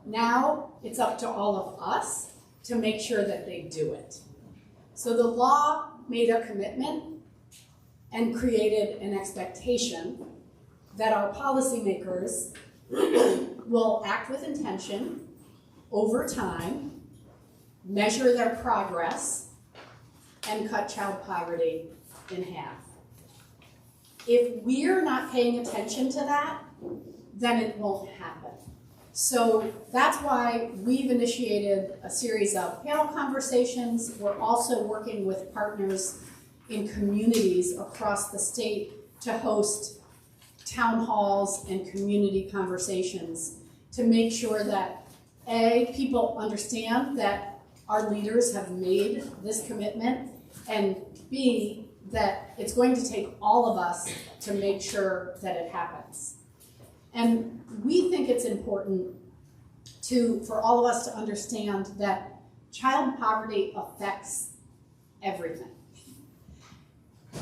Now it's up to all of us to make sure that they do it. So the law made a commitment and created an expectation that our policymakers will act with intention over time, measure their progress, and cut child poverty in half. If we're not paying attention to that, then it won't happen. So that's why we've initiated a series of panel conversations. We're also working with partners in communities across the state to host town halls and community conversations to make sure that A, people understand that our leaders have made this commitment, and B, that it's going to take all of us to make sure that it happens. And we think it's important for all of us to understand that child poverty affects everything.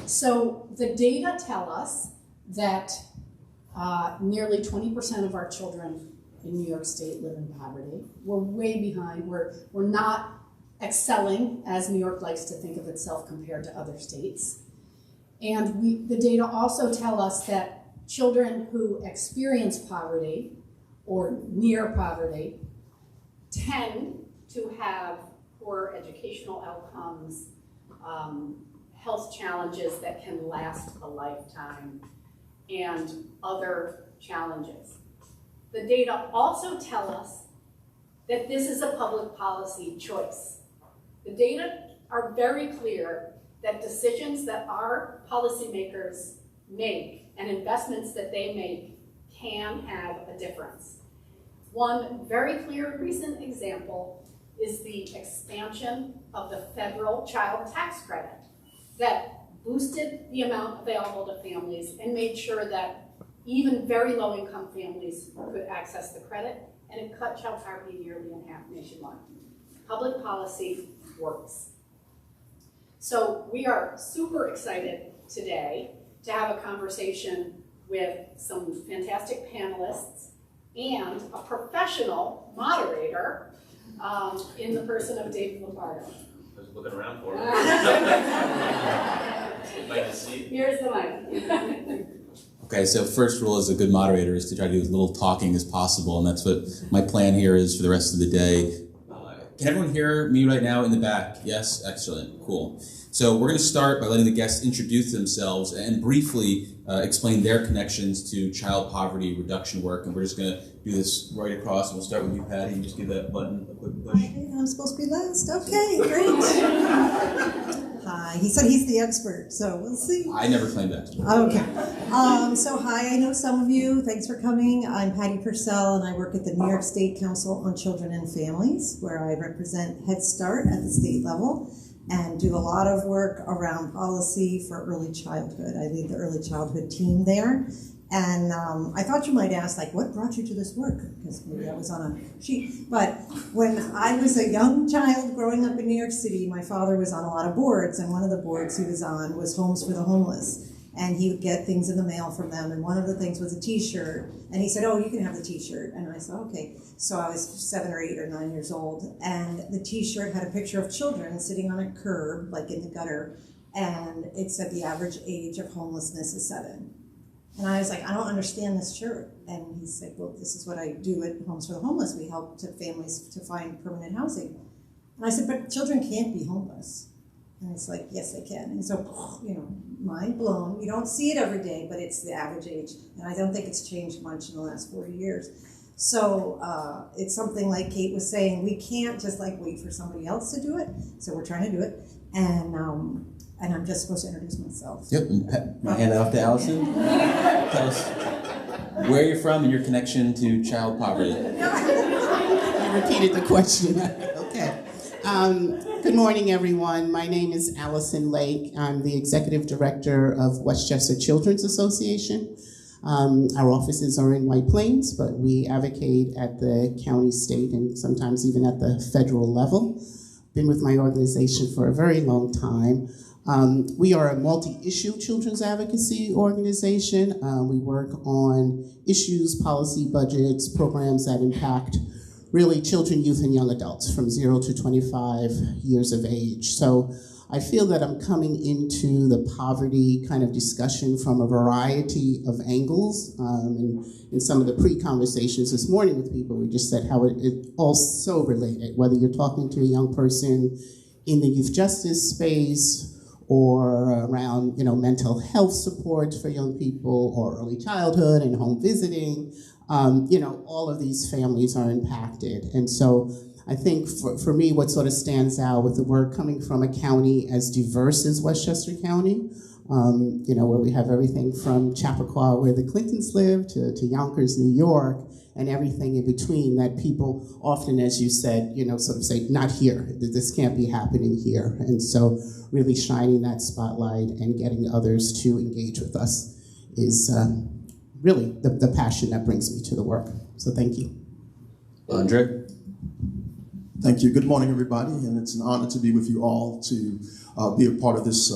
So the data tell us that nearly 20% of our children in New York State live in poverty. We're way behind. We're not excelling, as New York likes to think of itself compared to other states. And the data also tell us that children who experience poverty or near poverty tend to have poor educational outcomes, health challenges that can last a lifetime, and other challenges. The data also tell us that this is a public policy choice. The data are very clear that decisions that our policymakers make and investments that they make can have a difference. One very clear recent example is the expansion of the federal child tax credit that boosted the amount available to families and made sure that even very low-income families could access the credit, and it cut child poverty nearly in half nationwide. Public policy works. So we are super excited today to have a conversation with some fantastic panelists and a professional moderator in the person of David Lombardo. I was looking around for it. Nice to see you. Here's the mic. Okay, so first rule as a good moderator is to try to do as little talking as possible, and that's what my plan here is for the rest of the day. Can everyone hear me right now in the back? Yes? Excellent. Cool. So we're going to start by letting the guests introduce themselves and briefly explain their connections to child poverty reduction work, and we're just going to do this right across, and we'll start with you, Patty, and just give that button a quick push. Okay, I'm supposed to be last. Okay, great. Hi, he said he's the expert, so we'll see. I never claimed expert. Okay. So hi, I know some of you. Thanks for coming. I'm Patty Purcell, and I work at the New York State Council on Children and Families, where I represent Head Start at the state level and do a lot of work around policy for early childhood. I lead the early childhood team there. And I thought you might ask, like, what brought you to this work? Because maybe I was on a sheet. But when I was a young child growing up in New York City, my father was on a lot of boards, and one of the boards he was on was Homes for the Homeless. And he would get things in the mail from them, and one of the things was a t-shirt. And he said, oh, you can have the t-shirt. And I said, okay. So I was 7 or 8 or 9 years old, and the t-shirt had a picture of children sitting on a curb, like in the gutter, and it said the average age of homelessness is 7. And I was like, I don't understand this shirt. And he said, well, this is what I do at Homes for the Homeless. We help families to find permanent housing. And I said, but children can't be homeless. And it's like, yes, they can. And so, you know, mind blown. You don't see it every day, but it's the average age. And I don't think it's changed much in the last 40 years. So it's something like Kate was saying, we can't just like wait for somebody else to do it. So we're trying to do it. And I'm just supposed to introduce myself. Yep, and my hand off to Allison. Tell us where you're from and your connection to child poverty. You repeated the question. Okay. Good morning, everyone. My name is Allison Lake. I'm the Executive Director of Westchester Children's Association. Our offices are in White Plains, but we advocate at the county, state, and sometimes even at the federal level. Been with my organization for a very long time. We are a multi-issue children's advocacy organization. We work on issues, policy, budgets, programs that impact really children, youth, and young adults from 0 to 25 years of age. So I feel that I'm coming into the poverty kind of discussion from a variety of angles. And in some of the pre-conversations this morning with people, we just said how it all so related, whether you're talking to a young person in the youth justice space or around, mental health support for young people or early childhood and home visiting. All of these families are impacted. And so I think for me, what sort of stands out with the work coming from a county as diverse as Westchester County, where we have everything from Chappaqua, where the Clintons live, to Yonkers, New York, and everything in between, that people often, as you said, sort of say, not here, this can't be happening here. And so really shining that spotlight and getting others to engage with us is really the passion that brings me to the work. So thank you. Andre? Thank you. Good morning, everybody, and it's an honor to be with you all to be a part of this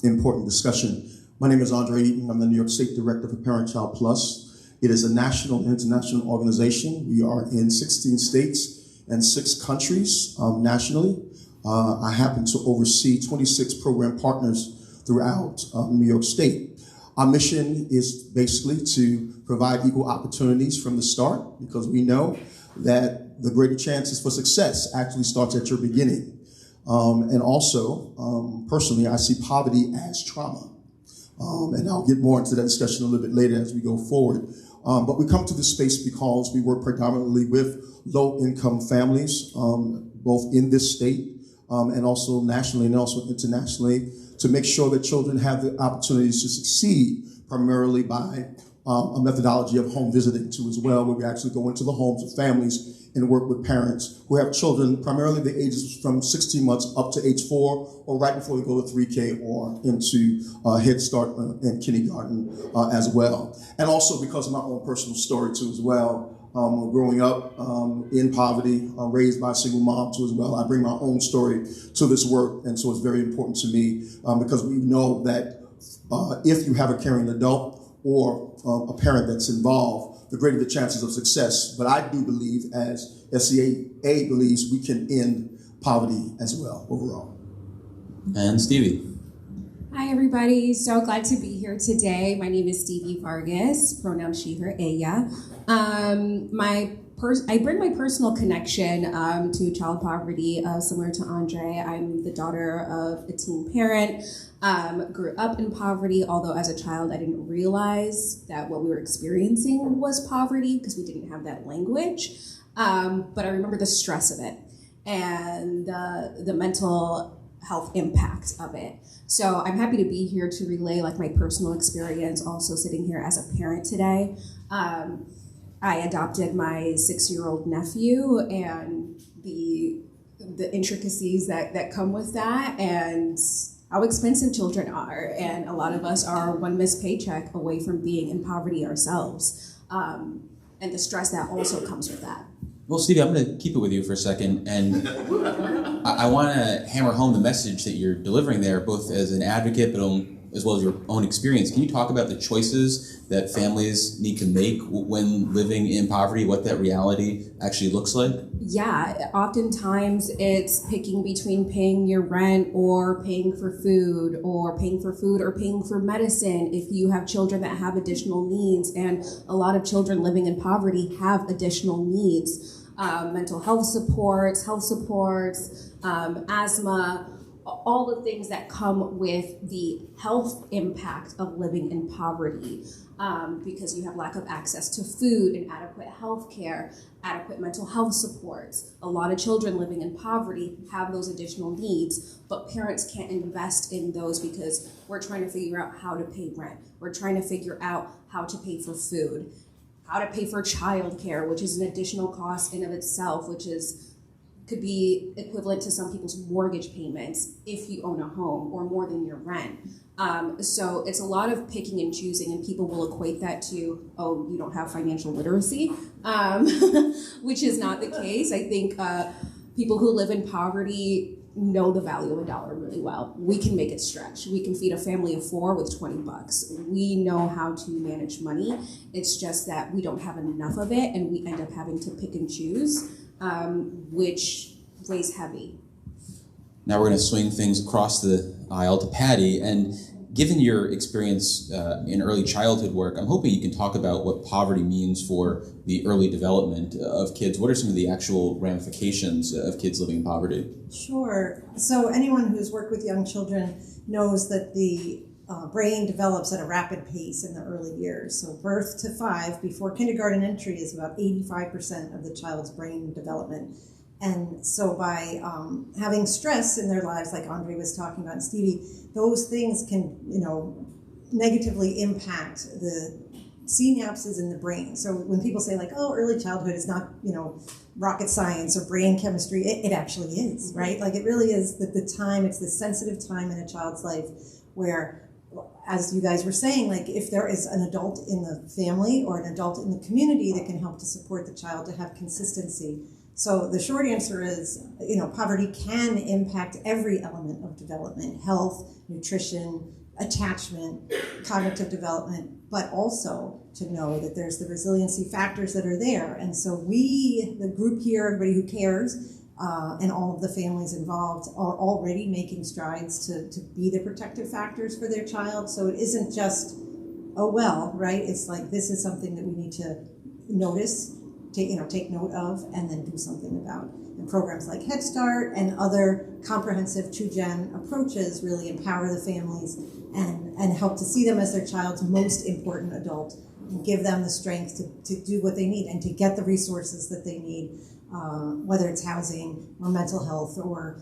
important discussion. My name is Andre Eaton. I'm the New York State Director for ParentChild Plus. It is a national and international organization. We are in 16 states and 6 countries nationally. I happen to oversee 26 program partners throughout New York State. Our mission is basically to provide equal opportunities from the start, because we know that the greater chances for success actually starts at your beginning. And also, personally, I see poverty as trauma. And I'll get more into that discussion a little bit later as we go forward. But we come to this space because we work predominantly with low-income families, both in this state and also nationally and also internationally, to make sure that children have the opportunities to succeed, primarily by a methodology of home visiting too as well, where we actually go into the homes of families and work with parents who have children, primarily the ages from 16 months up to age 4, or right before they go to 3K or into Head Start and kindergarten as well. And also because of my own personal story too as well. Growing up in poverty, raised by a single mom too as well, I bring my own story to this work, and so it's very important to me because we know that if you have a caring adult or a parent that's involved, the greater the chances of success. But I do believe, as SCA believes, we can end poverty as well overall. And Stevie. Hi, everybody. So glad to be here today. My name is Stevie Vargas, pronoun she, her, ella. I bring my personal connection to child poverty, similar to Andre. I'm the daughter of a teen parent, grew up in poverty, although as a child I didn't realize that what we were experiencing was poverty because we didn't have that language. But I remember the stress of it and the mental health impact of it. So I'm happy to be here to relay my personal experience, also sitting here as a parent today. I adopted my 6-year-old nephew and the intricacies that come with that, and how expensive children are. And a lot of us are one missed paycheck away from being in poverty ourselves. And the stress that also comes with that. Well, Stevie, I'm going to keep it with you for a second, and I want to hammer home the message that you're delivering there, both as an advocate, but as well as your own experience. Can you talk about the choices that families need to make when living in poverty, what that reality actually looks like? Yeah, oftentimes it's picking between paying your rent or paying for food or paying for medicine if you have children that have additional needs. And a lot of children living in poverty have additional needs. Mental health supports, asthma, all the things that come with the health impact of living in poverty, because you have lack of access to food and adequate health care, adequate mental health supports. A lot of children living in poverty have those additional needs, but parents can't invest in those because we're trying to figure out how to pay rent. We're trying to figure out how to pay for food, how to pay for childcare, which is an additional cost in of itself, which could be equivalent to some people's mortgage payments if you own a home, or more than your rent. So it's a lot of picking and choosing, and people will equate that to, oh, you don't have financial literacy, which is not the case. I think people who live in poverty know the value of a dollar really well. We can make it stretch. We can feed a family of 4 with $20. We know how to manage money. It's just that we don't have enough of it, and we end up having to pick and choose. which weighs heavy. Now we're going to swing things across the aisle to Patty, and given your experience in early childhood work, I'm hoping you can talk about what poverty means for the early development of kids. What are some of the actual ramifications of kids living in poverty? Sure. So anyone who's worked with young children knows that the brain develops at a rapid pace in the early years. So birth to 5, before kindergarten entry, is about 85% of the child's brain development. And so by having stress in their lives, like Andre was talking about, and Stevie, those things can, negatively impact the synapses in the brain. So when people say like, oh, early childhood is not, rocket science or brain chemistry, it actually is, right? Like it really is the time, it's the sensitive time in a child's life where, as you guys were saying, like if there is an adult in the family or an adult in the community that can help to support the child to have consistency. So the short answer is, poverty can impact every element of development: health, nutrition, attachment, cognitive development, but also to know that there's the resiliency factors that are there. And so we, the group here, everybody who cares, and all of the families involved are already making strides to be the protective factors for their child. So it isn't just, oh well, right? It's like this is something that we need to notice, take note of, and then do something about. And programs like Head Start and other comprehensive 2-gen approaches really empower the families and help to see them as their child's most important adult and give them the strength to do what they need and to get the resources that they need, whether it's housing or mental health or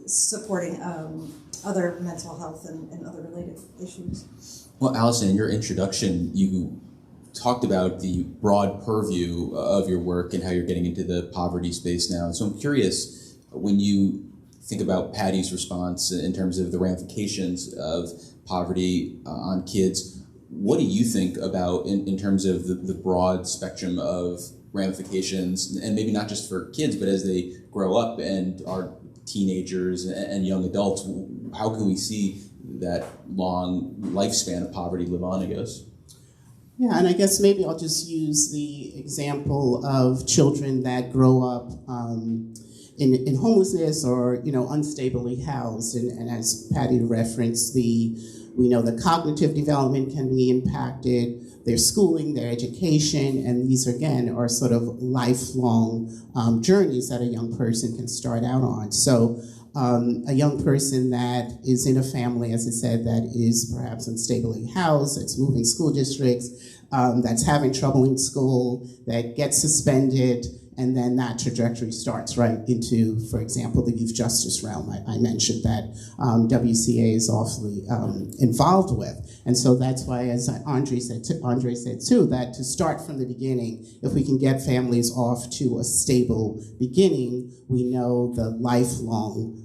supporting other mental health and other related issues. Well, Allison, in your introduction, you talked about the broad purview of your work and how you're getting into the poverty space now. So I'm curious, when you think about Patty's response in terms of the ramifications of poverty on kids, what do you think about in terms of the broad spectrum of ramifications, and maybe not just for kids, but as they grow up and are teenagers and young adults, how can we see that long lifespan of poverty live on, I guess? Yeah, and I guess maybe I'll just use the example of children that grow up in homelessness or unstably housed, and as Patty referenced, we know the cognitive development can be impacted, their schooling, their education, and these again are sort of lifelong journeys that a young person can start out on. So a young person that is in a family, as I said, that is perhaps unstably housed, that's moving school districts, that's having trouble in school, that gets suspended, and then that trajectory starts right into, for example, the youth justice realm. I mentioned that WCA is awfully involved with. And so that's why, as Andre said too, that to start from the beginning, if we can get families off to a stable beginning, we know the lifelong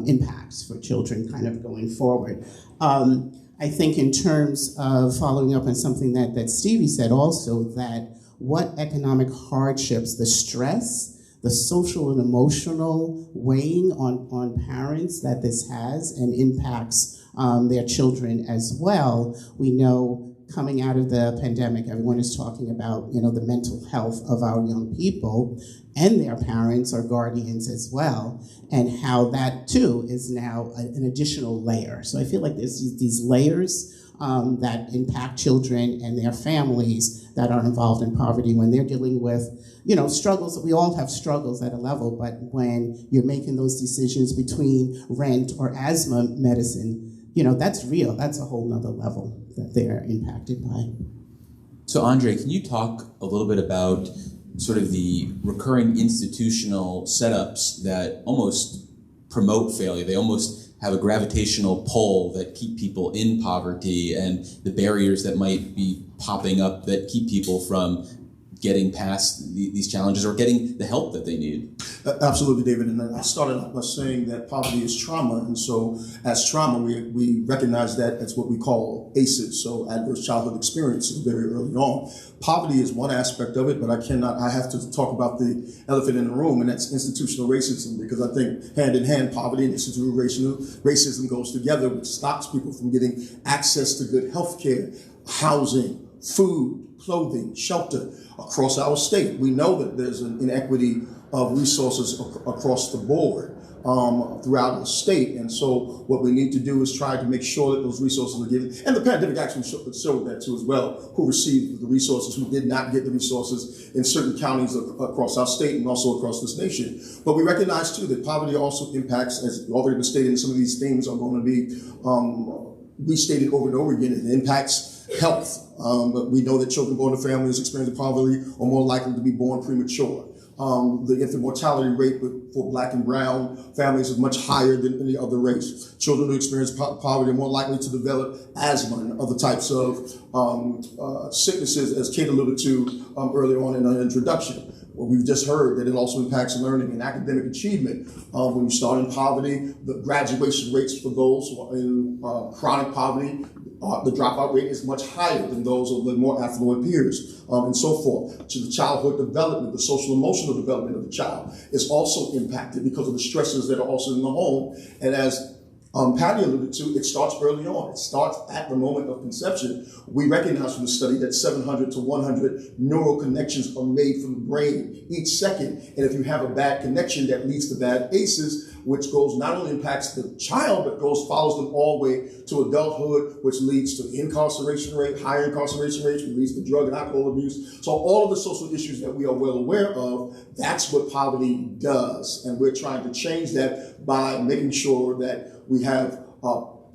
impacts for children kind of going forward. I think in terms of following up on something that Stevie said also, that what economic hardships, the stress, the social and emotional weighing on parents that this has and impacts their children as well. We know coming out of the pandemic, everyone is talking about, the mental health of our young people and their parents or guardians as well, and how that too is now an additional layer. So I feel like there's these layers that impact children and their families that are involved in poverty when they're dealing with, struggles. We all have struggles at a level, but when you're making those decisions between rent or asthma medicine, that's real. That's a whole nother level that they're impacted by. So Andre, can you talk a little bit about sort of the recurring institutional setups that almost promote failure? They almost have a gravitational pull that keep people in poverty, and the barriers that might be popping up that keep people from getting past these challenges or getting the help that they need. Absolutely, David. And I started off by saying that poverty is trauma. And so as trauma, we recognize that as what we call ACEs, so adverse childhood experiences, very early on. Poverty is one aspect of it, but I have to talk about the elephant in the room, and that's institutional racism, because I think hand in hand, poverty and institutional racism goes together, which stops people from getting access to good health care, housing, food, clothing, shelter across our state. We know that there's an inequity of resources across the board throughout the state. And so what we need to do is try to make sure that those resources are given. And the pandemic actually showed that too as well, who received the resources, who did not get the resources in certain counties across our state and also across this nation. But we recognize too that poverty also impacts, as already been stated, and some of these themes are going to be restated over and over again. It impacts health. But we know that children born to families experiencing poverty are more likely to be born premature. The infant mortality rate for Black and brown families is much higher than any other race. Children who experience poverty are more likely to develop asthma and other types of sicknesses, as Kate alluded to earlier on in our introduction. Well, we've just heard that it also impacts learning and academic achievement. When you start in poverty, the graduation rates for those who are in chronic poverty, the dropout rate is much higher than those of the more affluent peers, and so forth. To the childhood development, the social emotional development of the child is also impacted because of the stresses that are also in the home. And as Patty alluded to, it starts early on. It starts at the moment of conception. We recognize from the study that 700 to 100 neural connections are made from the brain each second. And if you have a bad connection, that leads to bad ACEs, which goes not only impacts the child, but follows them all the way to adulthood, which leads to incarceration rate, higher incarceration rates, which leads to drug and alcohol abuse. So all of the social issues that we are well aware of, that's what poverty does. And we're trying to change that by making sure that we have,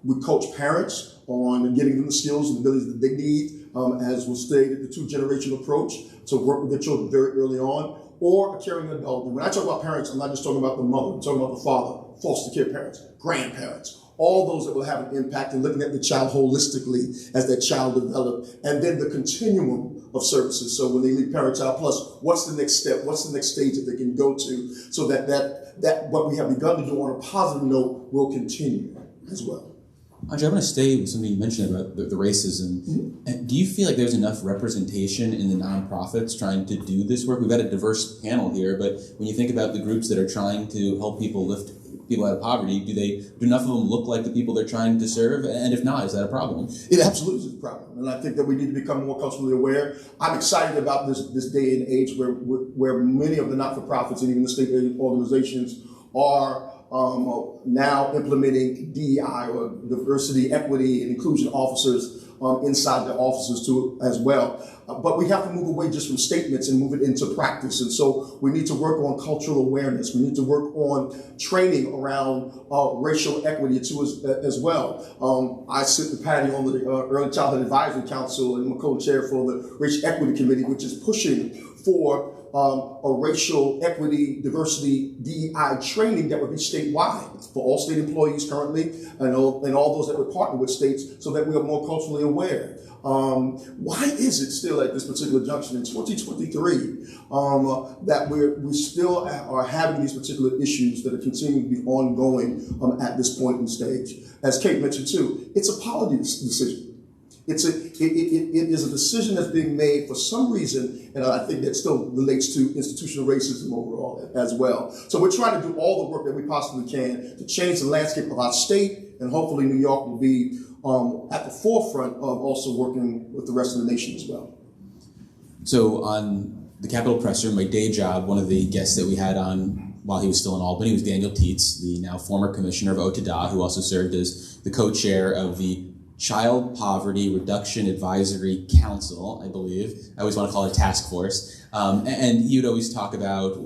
we coach parents on giving them the skills and abilities that they need, as was stated, the two-generation approach to work with their children very early on, or a caring adult. And when I talk about parents, I'm not just talking about the mother, I'm talking about the father, foster care parents, grandparents, all those that will have an impact in looking at the child holistically as that child develops, and then the continuum of services. So when they leave ParentChild Plus, what's the next step? What's the next stage that they can go to so that what we have begun to do on a positive note will continue as well. Andre, I want to stay with something you mentioned about the racism. Mm-hmm. Do you feel like there's enough representation in the nonprofits trying to do this work? We've got a diverse panel here, but when you think about the groups that are trying to help people lift people out of poverty, do enough of them look like the people they're trying to serve? And if not, is that a problem? It absolutely is a problem. And I think that we need to become more culturally aware. I'm excited about this day and age where many of the not-for-profits and even the state organizations are now implementing DEI, or diversity, equity, and inclusion officers inside the offices too as well. But we have to move away just from statements and move it into practice. And so we need to work on cultural awareness. We need to work on training around racial equity too as well. I sit with Patty on the Early Childhood Advisory Council, and I'm a co-chair for the Racial Equity Committee, which is pushing for a racial equity, diversity, DEI training that would be statewide for all state employees currently, and all those that would partner with states, so that we are more culturally aware. Why is it still at this particular junction in 2023 that we still are having these particular issues that are continuing to be ongoing at this point in stage? As Kate mentioned too, it's a policy decision. It is a decision that's being made for some reason, and I think that still relates to institutional racism overall as well. So we're trying to do all the work that we possibly can to change the landscape of our state, and hopefully New York will be at the forefront of also working with the rest of the nation as well. So on the Capitol Pressroom, my day job, one of the guests that we had on while he was still in Albany was Daniel Tietz, the now former commissioner of OTDA, who also served as the co-chair of the Child Poverty Reduction Advisory Council, I believe. I always want to call it a task force. And he would always talk about,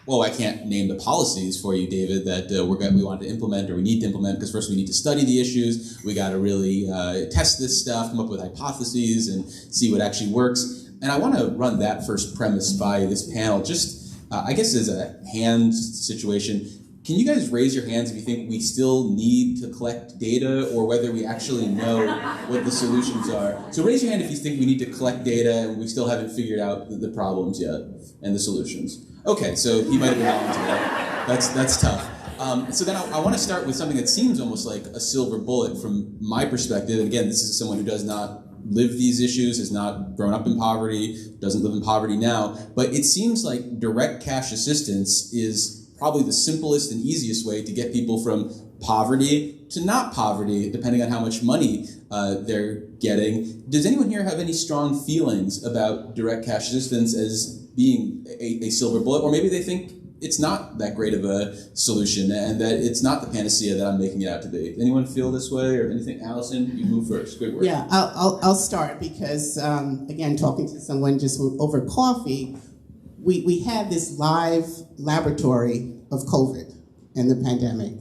well, I can't name the policies for you, David, that we want to implement or we need to implement, because first we need to study the issues. We got to really test this stuff, come up with hypotheses, and see what actually works. And I want to run that first premise by this panel, just I guess as a hand situation. Can you guys raise your hands if you think we still need to collect data, or whether we actually know what the solutions are? So raise your hand if you think we need to collect data and we still haven't figured out the problems yet and the solutions. Okay, so he might have been volunteered. That's tough. So then I want to start with something that seems almost like a silver bullet from my perspective. And again, this is someone who does not live these issues, has not grown up in poverty, doesn't live in poverty now. But it seems like direct cash assistance is probably the simplest and easiest way to get people from poverty to not poverty, depending on how much money they're getting. Does anyone here have any strong feelings about direct cash assistance as being a silver bullet? Or maybe they think it's not that great of a solution, and that it's not the panacea that I'm making it out to be. Anyone feel this way or anything? Allison, you move first. Great work. Yeah, I'll start because, again, talking to someone just over coffee, we had this live laboratory of COVID and the pandemic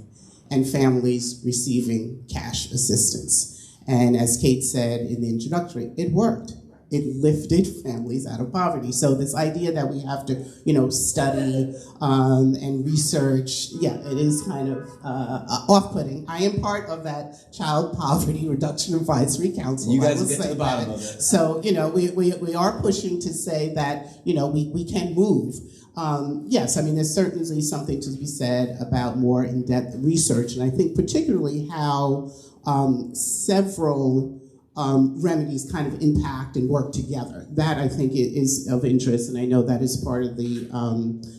and families receiving cash assistance. And as Kate said in the introductory, it worked. It lifted families out of poverty. So this idea that we have to, study and research, it is kind of off-putting. I am part of that Child Poverty Reduction Advisory Council. You guys get to the bottom of it. So, we are pushing to say that, we can move. Yes, I mean, there's certainly something to be said about more in-depth research, and I think particularly how several remedies kind of impact and work together. That I think is of interest, and I know that is part of the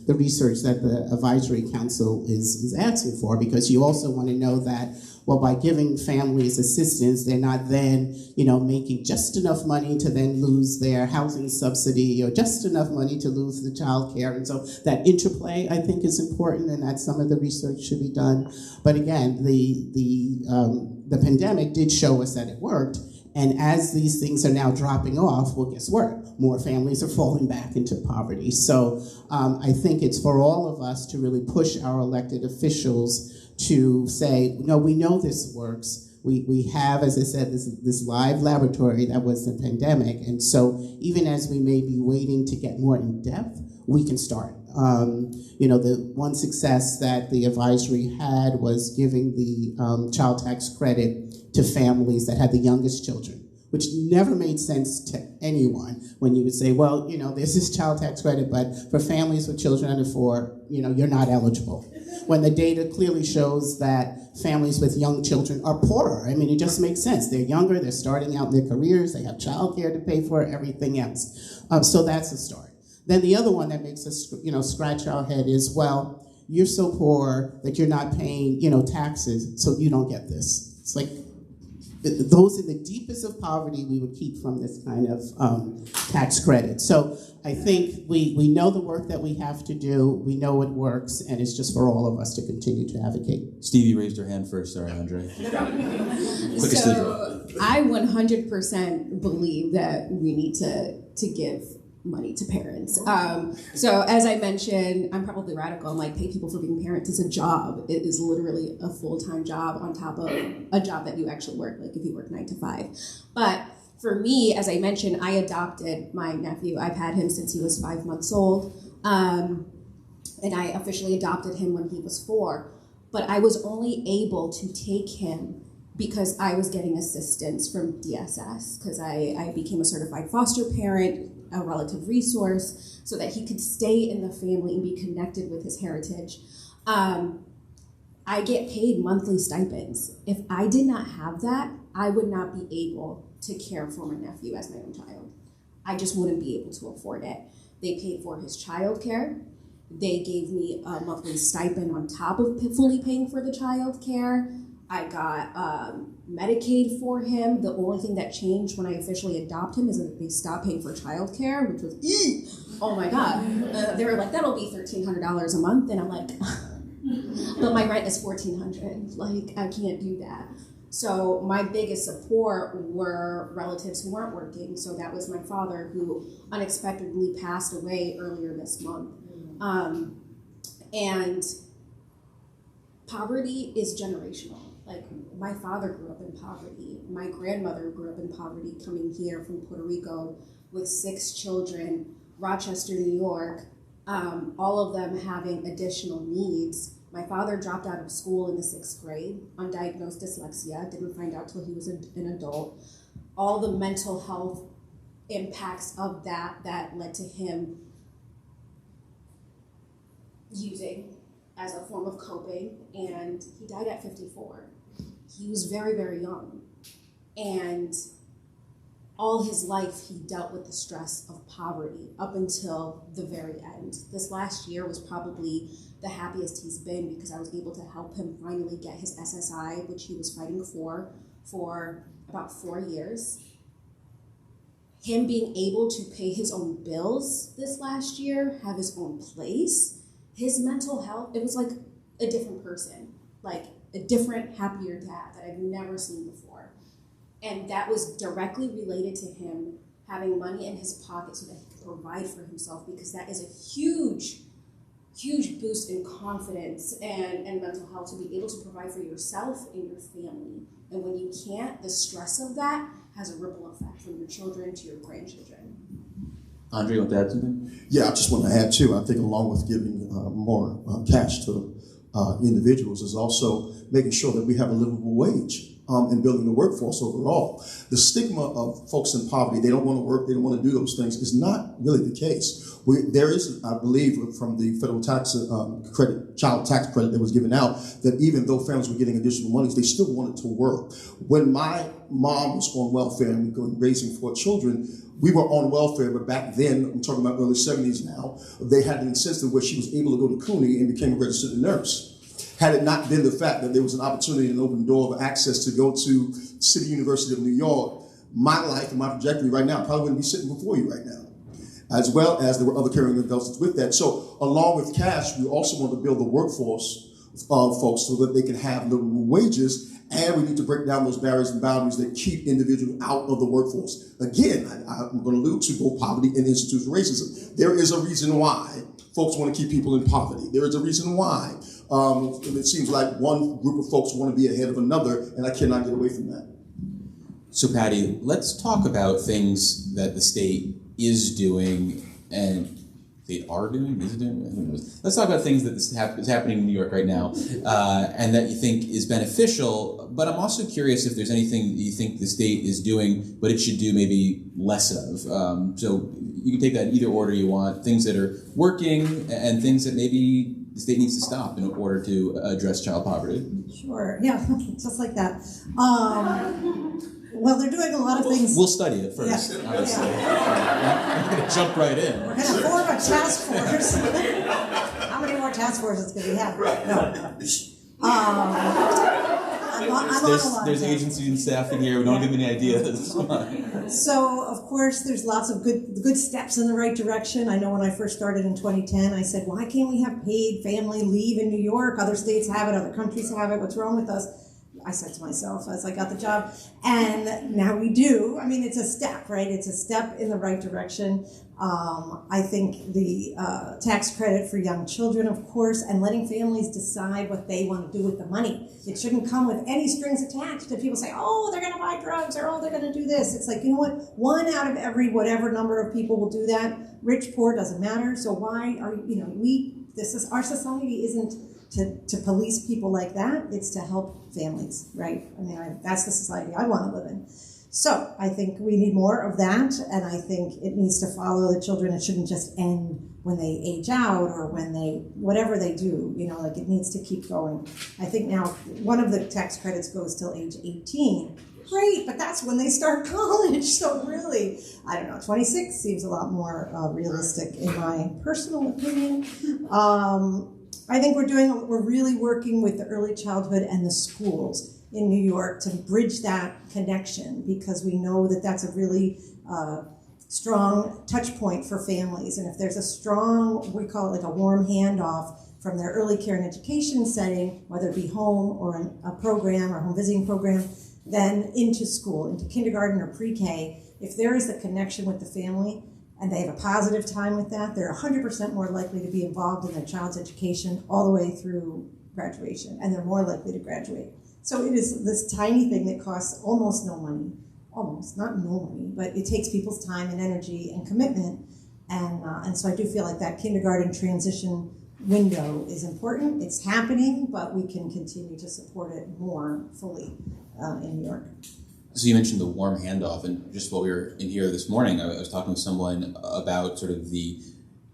research that the Advisory Council is asking for, because you also want to know that, well, by giving families assistance, they're not then, making just enough money to then lose their housing subsidy or just enough money to lose the child care. And so that interplay, I think, is important, and that some of the research should be done. But again, the pandemic did show us that it worked. And as these things are now dropping off, well, guess what? More families are falling back into poverty. So I think it's for all of us to really push our elected officials to say, no, we know this works. We have, as I said, this live laboratory that was the pandemic. And so even as we may be waiting to get more in depth, we can start. The one success that the advisory had was giving the child tax credit to families that had the youngest children, which never made sense to anyone when you would say, well, there's this child tax credit, but for families with children under 4, you're not eligible. When the data clearly shows that families with young children are poorer. I mean, it just makes sense. They're younger, they're starting out in their careers, they have childcare to pay for, everything else. So that's a start. Then the other one that makes us, scratch our head is, well, you're so poor that you're not paying, taxes, so you don't get this. It's like, those in the deepest of poverty we would keep from this kind of tax credit. So I think we know the work that we have to do, we know it works, and it's just for all of us to continue to advocate. Stevie raised her hand first. Sorry, Andre. Quickest to the draw. I 100% believe that we need to give money to parents. So as I mentioned, I'm probably radical. I'm like, pay people for being parents. It's a job. It is literally a full-time job on top of a job that you actually work, like if you work 9 to 5. But for me, as I mentioned, I adopted my nephew. I've had him since he was 5 months old. And I officially adopted him when he was 4. But I was only able to take him because I was getting assistance from DSS, because I became a certified foster parent, a relative resource, so that he could stay in the family and be connected with his heritage. I get paid monthly stipends. If I did not have that, I would not be able to care for my nephew as my own child. I just wouldn't be able to afford it. They paid for his child care. They gave me a monthly stipend on top of fully paying for the child care. I got Medicaid for him. The only thing that changed when I officially adopted him is that they stopped paying for childcare, which was, oh my God. They were like, that'll be $1,300 a month. And I'm like, but my rent is $1,400. Like, I can't do that. So my biggest support were relatives who weren't working. So that was my father, who unexpectedly passed away earlier this month. And poverty is generational. Like, my father grew up in poverty. My grandmother grew up in poverty, coming here from Puerto Rico with 6 children, Rochester, New York, all of them having additional needs. My father dropped out of school in the 6th grade, undiagnosed dyslexia, didn't find out till he was an adult. All the mental health impacts of that led to him using as a form of coping, and he died at 54. He was very, very young. And all his life, he dealt with the stress of poverty up until the very end. This last year was probably the happiest he's been, because I was able to help him finally get his SSI, which he was fighting for about 4 years. Him being able to pay his own bills this last year, have his own place, his mental health, it was like a different person, like a different, happier dad that I've never seen before. And that was directly related to him having money in his pocket so that he could provide for himself, because that is a huge boost in confidence and mental health, to be able to provide for yourself and your family. And when you can't, the stress of that has a ripple effect from your children to your grandchildren. Andre, you want to add something? Yeah, I just want to add too, I think along with giving more cash to individuals is also making sure that we have a livable wage and building the workforce overall. The stigma of folks in poverty, they don't want to work, they don't want to do those things, is not really the case. There is, I believe, from the federal tax credit, child tax credit that was given out, that even though families were getting additional monies, they still wanted to work. When my mom was on welfare and raising 4 children, we were on welfare, but back then, I'm talking about early 70s now, they had an incentive where she was able to go to CUNY and became a registered nurse. Had it not been the fact that there was an opportunity, an open door of access to go to City University of New York, my life and my trajectory right now probably wouldn't be sitting before you right now. As well as there were other caring adults with that. So along with cash, we also want to build the workforce of folks so that they can have livable wages, and we need to break down those barriers and boundaries that keep individuals out of the workforce. Again, I'm going to allude to both poverty and institutional racism. There is a reason why folks want to keep people in poverty. There is a reason why it seems like one group of folks want to be ahead of another, and I cannot get away from that. So Patty, let's talk about things that the state is doing and they are doing, is it doing? Who knows? Let's talk about things that is happening in New York right now and that you think is beneficial, but I'm also curious if there's anything that you think the state is doing, but it should do maybe less of. So you can take that in either order you want, things that are working and things that maybe the state needs to stop in order to address child poverty. Sure, yeah, just like that. Well, they're doing a lot of things. We'll study it first, Yeah. obviously. Yeah. We're going to jump right in. We're going to form a task force. How many more task forces can we have? No. I'm on a lot There's of that. agencies and staff in here. We don't give any ideas. So, of course, there's lots of good steps in the right direction. I know when I first started in 2010, I said, why can't we have paid family leave in New York? Other states have it, other countries have it. What's wrong with us? I said to myself as I got the job, and now we do. I mean, it's a step, right? It's a step in the right direction. I think the tax credit for young children, of course, and letting families decide what they want to do with the money. It shouldn't come with any strings attached. If people say, oh, they're going to buy drugs, or oh, they're going to do this. It's like, you know what? 1 out of every whatever number of people will do that. Rich, poor, doesn't matter. So why are, our society isn't to police people like that. It's to help families, right? I mean, that's the society I want to live in. So I think we need more of that, and I think it needs to follow the children. It shouldn't just end when they age out or when whatever they do, like it needs to keep going. I think now one of the tax credits goes till age 18. Great, but that's when they start college. So really, I don't know, 26 seems a lot more realistic in my personal opinion. I think we're really working with the early childhood and the schools in New York to bridge that connection, because we know that that's a really strong touch point for families. And if there's a strong, we call it like a warm handoff from their early care and education setting, whether it be home or a program or home visiting program, then into school, into kindergarten or pre-K, if there is a connection with the family, and they have a positive time with that, they're 100% more likely to be involved in their child's education all the way through graduation, and they're more likely to graduate. So it is this tiny thing that costs almost no money, not no money, but it takes people's time and energy and commitment, and so I do feel like that kindergarten transition window is important. It's happening, but we can continue to support it more fully in New York. So you mentioned the warm handoff, and just while we were in here this morning, I was talking with someone about sort of the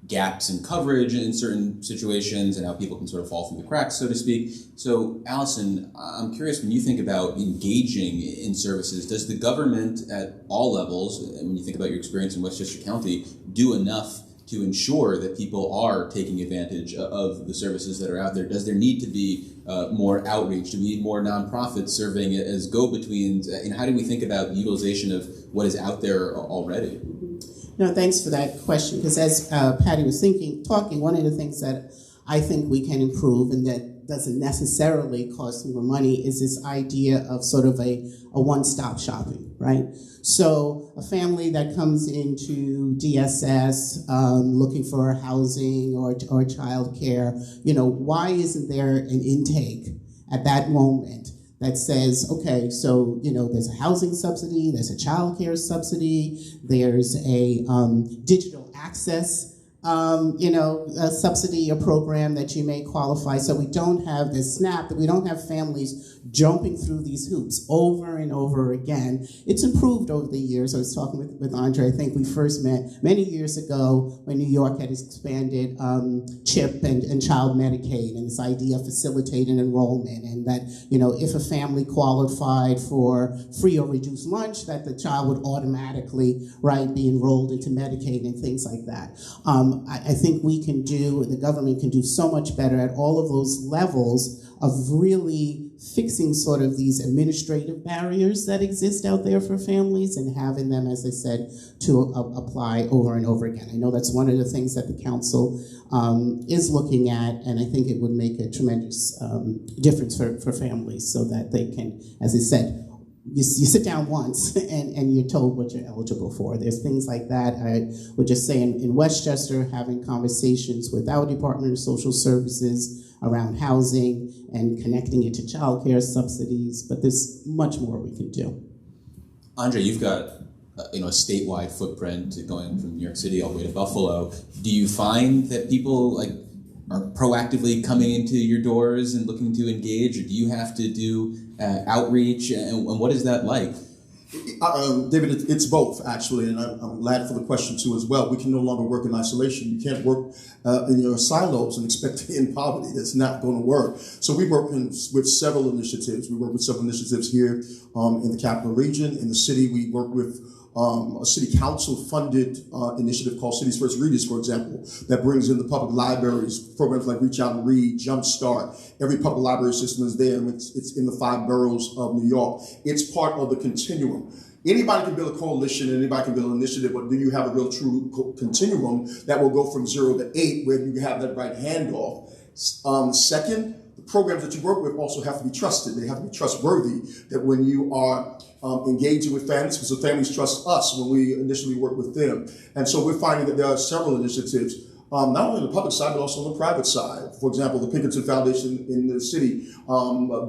gaps in coverage in certain situations and how people can sort of fall through the cracks, so to speak. So Allison, I'm curious, when you think about engaging in services, does the government at all levels, and when you think about your experience in Westchester County, do enough to ensure that people are taking advantage of the services that are out there? Does there need to be more outreach? Do we need more nonprofits serving as go-betweens? And how do we think about the utilization of what is out there already? No, thanks for that question, because as Patty was talking, one of the things that I think we can improve, and that doesn't necessarily cost more money, is this idea of sort of a one-stop shopping, right? So a family that comes into DSS looking for housing or childcare, why isn't there an intake at that moment that says, okay, so, there's a housing subsidy, there's a child care subsidy, there's a digital access a subsidy or program that you may qualify, so we don't have this snap, that we don't have families jumping through these hoops over and over again. It's improved over the years. I was talking with Andre, I think we first met many years ago when New York had expanded CHIP and child Medicaid, and this idea of facilitating enrollment, and that, if a family qualified for free or reduced lunch, that the child would automatically, be enrolled into Medicaid and things like that. I think the government can do so much better at all of those levels of really fixing sort of these administrative barriers that exist out there for families and having them, as I said, to apply over and over again. I know that's one of the things that the council is looking at, and I think it would make a tremendous difference for families so that they can, as I said, you sit down once and you're told what you're eligible for. There's things like that. I would just say in Westchester, having conversations with our Department of Social Services around housing and connecting it to child care subsidies, but there's much more we can do. Andre, you've got a statewide footprint going from New York City all the way to Buffalo. Do you find that people are proactively coming into your doors and looking to engage, or do you have to do outreach, and what is that like? David, it's both, actually, and I'm glad for the question, too, as well. We can no longer work in isolation. You can't work in your silos and expect to end poverty. That's not going to work. So we work with several initiatives. We work with several initiatives here in the Capital Region. In the city, we work with a city council-funded initiative called Cities First Readers, for example, that brings in the public libraries, programs like Reach Out and Read, Jumpstart. Every public library system is there, and it's in the 5 boroughs of New York. It's part of the continuum. Anybody can build a coalition, anybody can build an initiative, but do you have a real true continuum that will go from 0 to 8, where you have that right handoff? Second, the programs that you work with also have to be trusted. They have to be trustworthy, that when you are engaging with families, because the families trust us when we initially work with them. And so we're finding that there are several initiatives, not only on the public side, but also on the private side. For example, the Pinkerton Foundation in the city,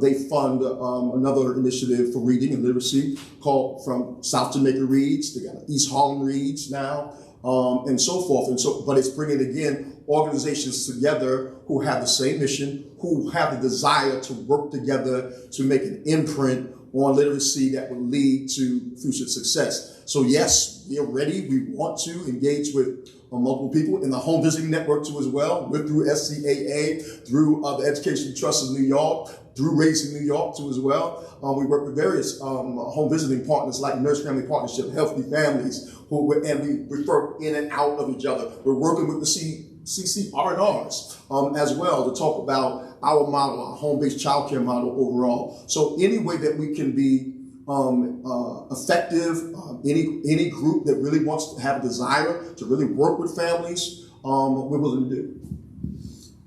they fund another initiative for reading and literacy called From South Jamaica Reads. They got East Harlem Reads now, and so forth. But it's bringing, again, organizations together who have the same mission, who have the desire to work together to make an imprint on literacy that will lead to future success. So yes, we are ready. We want to engage with multiple people in the home visiting network too as well. We're through SCAA, through the Education Trust of New York, through Raising New York too as well. We work with various home visiting partners like Nurse Family Partnership, Healthy Families, and we refer in and out of each other. We're working with the CCR&Rs as well to talk about our model, our home-based childcare model overall. So any way that we can be effective, any group that really wants to have a desire to really work with families, we're willing to do.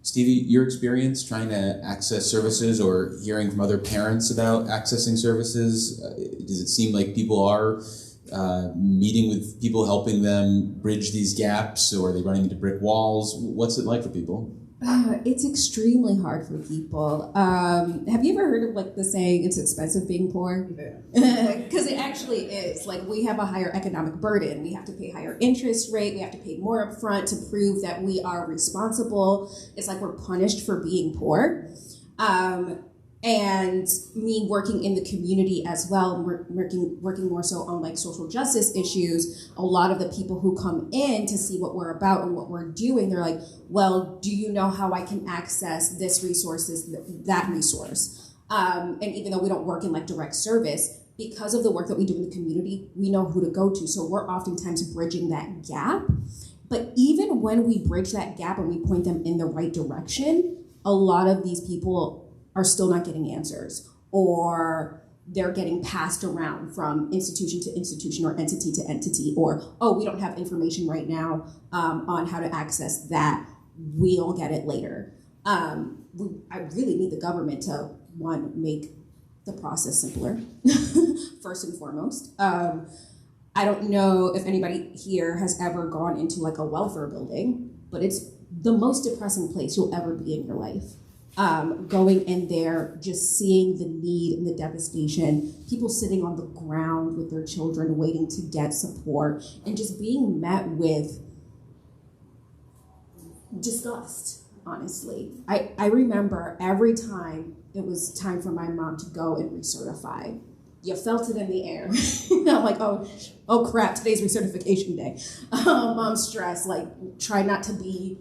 Stevie, your experience trying to access services or hearing from other parents about accessing services, does it seem like people are meeting with people, helping them bridge these gaps, or are they running into brick walls? What's it like for people? It's extremely hard for people. Have you ever heard of the saying, it's expensive being poor? Because it actually is. We have a higher economic burden. We have to pay higher interest rate. We have to pay more upfront to prove that we are responsible. It's like we're punished for being poor. And me working in the community as well, working more so on social justice issues, a lot of the people who come in to see what we're about and what we're doing, they're like, well, do you know how I can access this resource, that resource? And even though we don't work in direct service, because of the work that we do in the community, we know who to go to. So we're oftentimes bridging that gap. But even when we bridge that gap and we point them in the right direction, a lot of these people are still not getting answers, or they're getting passed around from institution to institution or entity to entity, or, oh, we don't have information right now on how to access that. We'll get it later. I really need the government to, one, make the process simpler, first and foremost. I don't know if anybody here has ever gone into like a welfare building, but it's the most depressing place you'll ever be in your life. Going in there, just seeing the need and the devastation, people sitting on the ground with their children waiting to get support, and just being met with disgust, honestly. I remember every time it was time for my mom to go and recertify, you felt it in the air. I'm like, oh crap, today's recertification day. I'm stressed, like try not to be,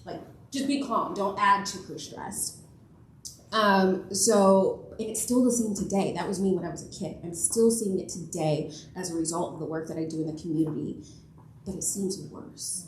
like just be calm, don't add to her stress. So, and it's still the same today. That was me when I was a kid. I'm still seeing it today as a result of the work that I do in the community, but it seems worse.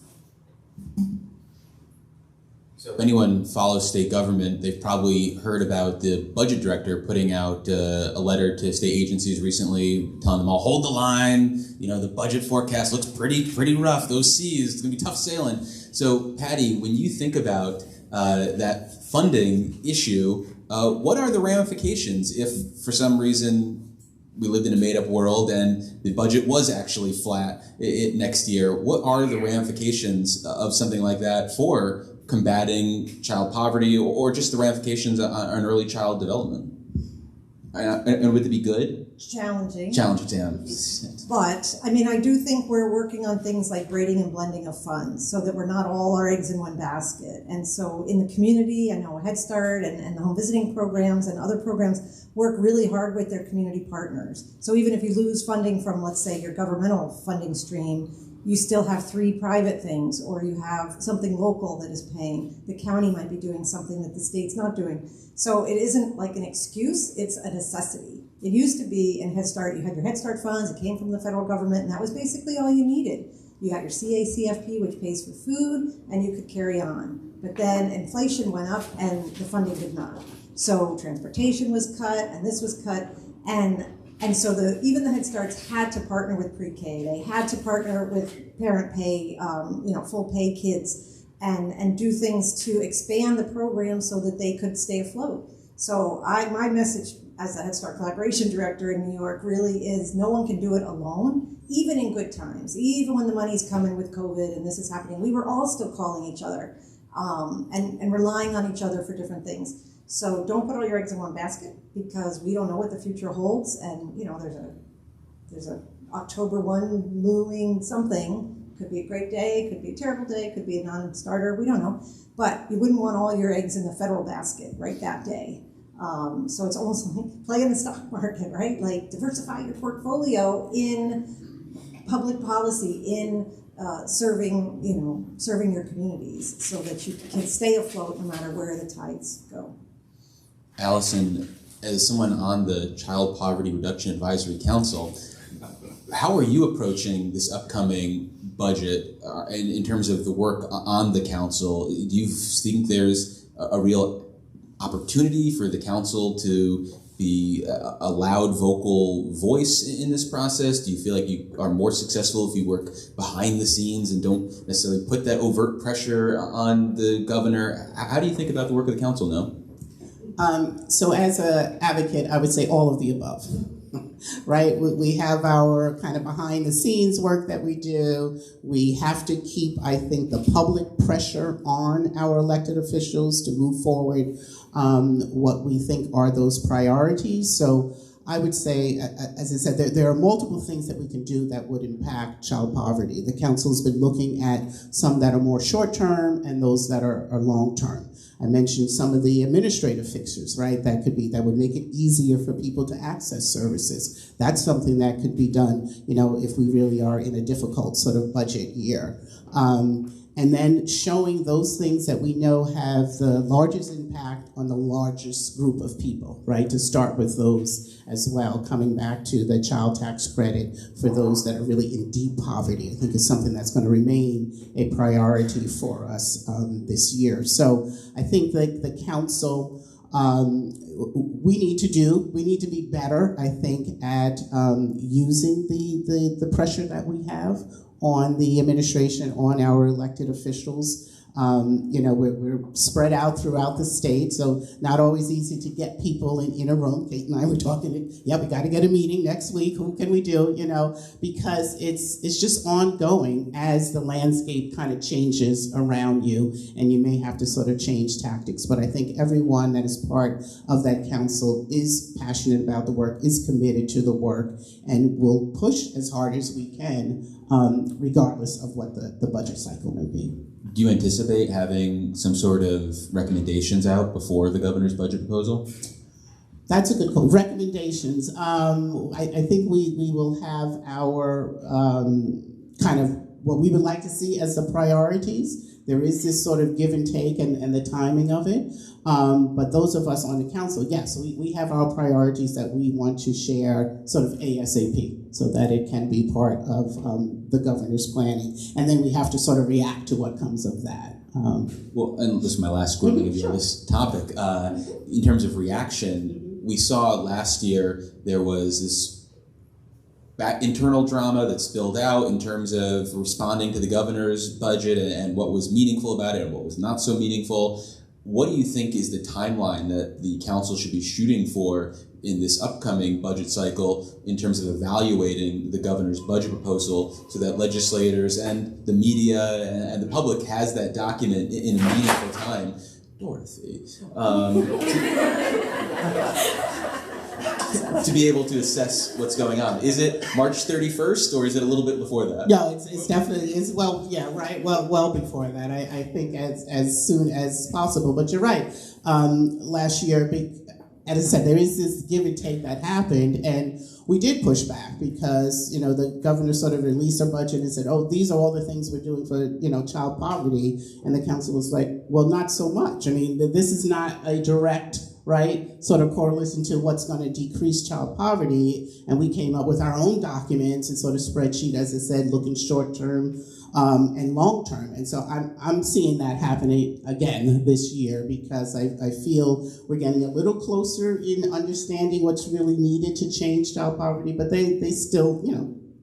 So if anyone follows state government, they've probably heard about the budget director putting out a letter to state agencies recently, telling them all, hold the line, the budget forecast looks pretty rough, those C's, it's gonna be tough sailing. So Patty, when you think about that funding issue, what are the ramifications if for some reason we lived in a made-up world and the budget was actually flat next year? What are the ramifications of something like that for combating child poverty, or just the ramifications on early child development? And would it be good? Challenging. Challenging. But, I do think we're working on things like braiding and blending of funds so that we're not all our eggs in one basket. And so in the community, I know Head Start and the home visiting programs and other programs work really hard with their community partners. So even if you lose funding from, let's say, your governmental funding stream, you still have 3 private things, or you have something local that is paying. The county might be doing something that the state's not doing. So it isn't like an excuse, it's a necessity. It used to be in Head Start, you had your Head Start funds, it came from the federal government, and that was basically all you needed. You got your CACFP, which pays for food, and you could carry on. But then inflation went up and the funding did not. So transportation was cut, and this was cut, and so even the Head Starts had to partner with pre-K. They had to partner with parent pay, full pay kids, and do things to expand the program so that they could stay afloat. So my message as the Head Start Collaboration Director in New York really is no one can do it alone, even in good times. Even when the money's coming with COVID and this is happening, we were all still calling each other and relying on each other for different things. So don't put all your eggs in one basket, because we don't know what the future holds. And there's a October 1 looming something. Could be a great day, could be a terrible day, could be a non-starter, we don't know. But you wouldn't want all your eggs in the federal basket right that day. So it's almost like playing the stock market, right? Like diversify your portfolio in public policy, in serving your communities, so that you can stay afloat no matter where the tides go. Allison, as someone on the Child Poverty Reduction Advisory Council, how are you approaching this upcoming budget in terms of the work on the council? Do you think there's a real opportunity for the council to be a loud vocal voice in this process? Do you feel like you are more successful if you work behind the scenes and don't necessarily put that overt pressure on the governor? How do you think about the work of the council now? So as an advocate, I would say all of the above, right? We have our kind of behind the scenes work that we do. We have to keep, I think, the public pressure on our elected officials to move forward what we think are those priorities. So I would say, as I said, there are multiple things that we can do that would impact child poverty. The council's been looking at some that are more short-term and those that are long-term. I mentioned some of the administrative fixtures, right? That would make it easier for people to access services. That's something that could be done, if we really are in a difficult sort of budget year. And then showing those things that we know have the largest impact on the largest group of people, right? To start with those as well, coming back to the child tax credit for those that are really in deep poverty, I think is something that's going to remain a priority for us this year. So I think that the council, we need to be better, I think, at using the pressure that we have on the administration, on our elected officials, We're spread out throughout the state, so not always easy to get people in a room. Kate and I were talking, we got to get a meeting next week. Who can we do? Because it's just ongoing as the landscape kind of changes around you, and you may have to sort of change tactics. But I think everyone that is part of that council is passionate about the work, is committed to the work, and will push as hard as we can, regardless of what the budget cycle may be. Do you anticipate having some sort of recommendations out before the governor's budget proposal? That's a good call. Recommendations. I think we will have our kind of what we would like to see as the priorities. There is this sort of give and take and the timing of it. But those of us on the council, yes, we have our priorities that we want to share sort of ASAP so that it can be part of the governor's planning. And then we have to sort of react to what comes of that. Well, and this is my last grouping of you on this topic. In terms of reaction, we saw last year there was this internal drama that spilled out in terms of responding to the governor's budget and what was meaningful about it and what was not so meaningful. What do you think is the timeline that the council should be shooting for in this upcoming budget cycle in terms of evaluating the governor's budget proposal so that legislators and the media and the public has that document in a meaningful time? Dorothy. To be able to assess what's going on. Is it March 31st or is it a little bit before that? No, it's definitely, well before that. I think as soon as possible, but you're right. Last year, as I said, there is this give and take that happened, and we did push back because, the governor sort of released her budget and said, oh, these are all the things we're doing for, child poverty, and the council was like, well, not so much. I mean, this is not a direct sort of correlation to what's going to decrease child poverty. And we came up with our own documents and sort of spreadsheet, as I said, looking short term and long term. And so I'm seeing that happening again this year because I feel we're getting a little closer in understanding what's really needed to change child poverty, but they still,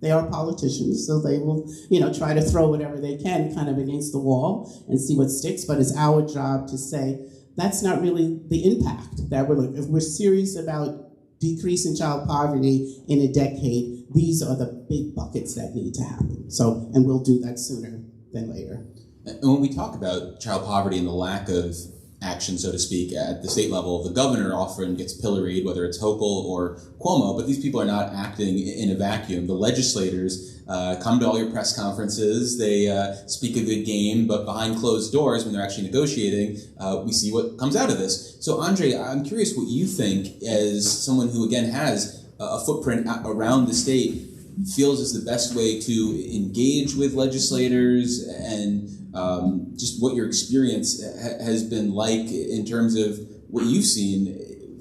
they are politicians, so they will, try to throw whatever they can kind of against the wall and see what sticks. But it's our job to say, that's not really the impact that we're looking. If we're serious about decreasing child poverty in a decade, these are the big buckets that need to happen. So, and we'll do that sooner than later. And when we talk about child poverty and the lack of action, so to speak, at the state level, the governor often gets pilloried, whether it's Hochul or Cuomo, but these people are not acting in a vacuum. The legislators come to all your press conferences, they speak a good game, but behind closed doors, when they're actually negotiating, we see what comes out of this. So Andre, I'm curious what you think as someone who, again, has a footprint around the state, feels is the best way to engage with legislators and just what your experience has been like in terms of what you've seen,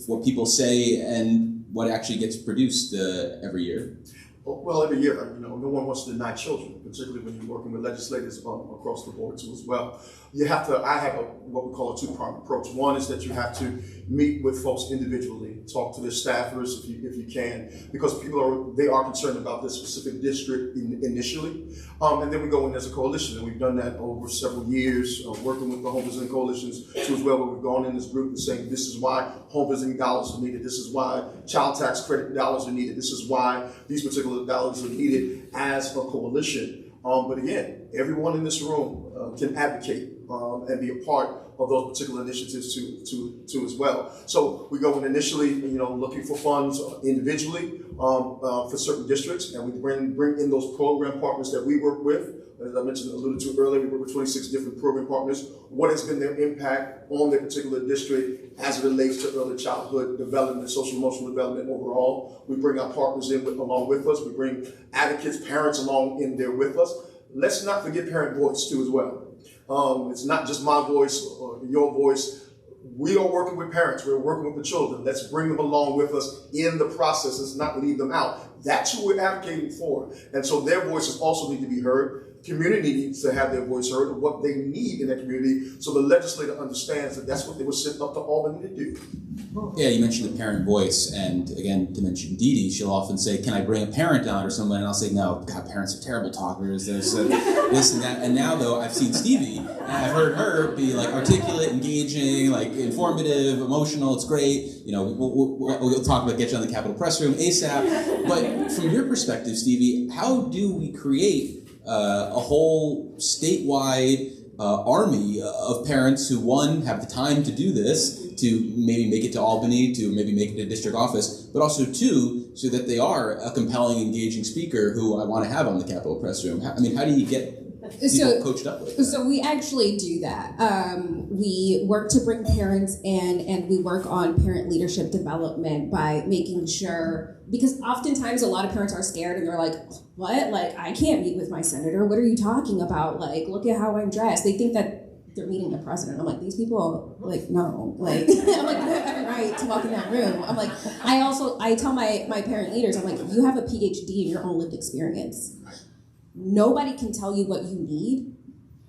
what people say, and what actually gets produced every year. Well, every year, no one wants to deny children, particularly when you're working with legislators across the board too as well. I have what we call a two-pronged approach. One is that you have to meet with folks individually, talk to their staffers if you can, because they are concerned about this specific district initially. And then we go in as a coalition, and we've done that over several years, working with the home visiting coalitions too as well, where we've gone in this group and saying, this is why home visiting dollars are needed, this is why child tax credit dollars are needed, this is why these particular dollars are needed as a coalition. But again, everyone in this room can advocate and be a part of those particular initiatives too as well. So we go in initially, looking for funds individually for certain districts, and we bring in those program partners that we work with. As I alluded to earlier, we work with 26 different program partners. What has been their impact on their particular district as it relates to early childhood development, social emotional development overall? We bring our partners in along with us. We bring advocates, parents along in there with us. Let's not forget parent voice too as well. It's not just my voice or your voice. We are working with parents. We're working with the children. Let's bring them along with us in the process. Let's not leave them out. That's who we're advocating for. And so their voices also need to be heard. community needs to have their voice heard, or what they need in that community, so the legislator understands that that's what they were sent up to Albany to do. Yeah, you mentioned the parent voice, and again, to mention Dee Dee, she'll often say, "Can I bring a parent on or someone?" And I'll say, "No, God, parents are terrible talkers. There's this and that." And now, though, I've seen Stevie, and I've heard her be like articulate, engaging, like informative, emotional. It's great. You know, we'll talk about get you on the Capitol Pressroom ASAP. But from your perspective, Stevie, how do we create a whole statewide army of parents who, one, have the time to do this, to maybe make it to Albany, to maybe make it to district office, but also, two, so that they are a compelling, engaging speaker who I want to have on the Capitol Pressroom? I mean, how do you get people coached up with that? So we actually do that. We work to bring parents in, and we work on parent leadership development by making sure, because oftentimes a lot of parents are scared and they're like, what? Like, I can't meet with my senator. What are you talking about? Like, look at how I'm dressed. They think that they're meeting the president. I'm like, these people, like, no. Like, I'm like, you have every right to walk in that room. I'm like, I tell my parent leaders, I'm like, you have a PhD in your own lived experience. Nobody can tell you what you need